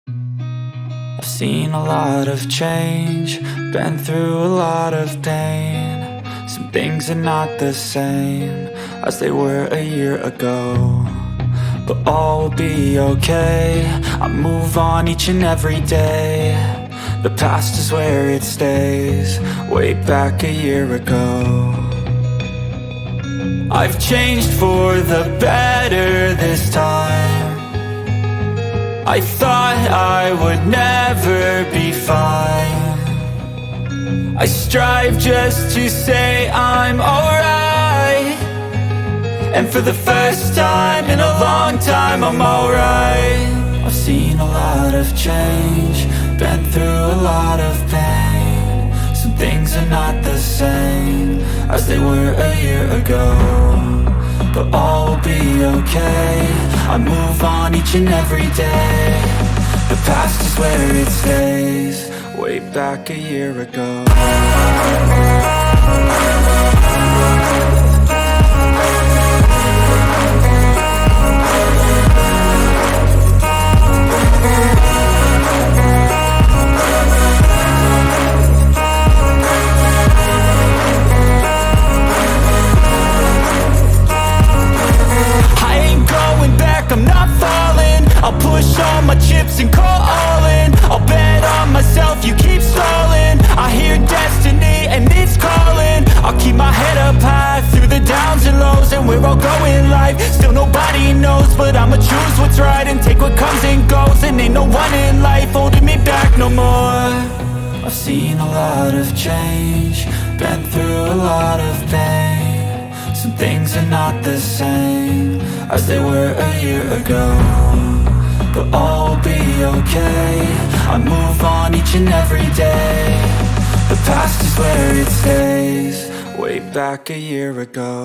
I've seen a lot of change, been through a lot of pain. Some things are not the same as they were a year ago, but all will be okay. I move on each and every day. The past is where it stays, way back a year ago. I've changed for the better this time. I thought I would never be fine. I strive just to say I'm alright, and for the first time in a long time I'm alright. I've seen a lot of change, been through a lot of pain. Some things are not the same as they were a year ago, but all will be okay. I move on each and every day. The past is where it stays, way back a year ago. I'm not falling, I'll push all my chips and call all in. I'll bet on myself, you keep stalling. I hear destiny and it's calling. I'll keep my head up high through the downs and lows, and we're all going live. Still nobody knows, but I'ma choose what's right and take what comes and goes. And ain't no one in life holding me back no more. I've seen a lot of change, been through a lot of pain. Some things are not the same as they were a year ago, but all will be okay. I move on each and every day. The past is where it stays, way back a year ago.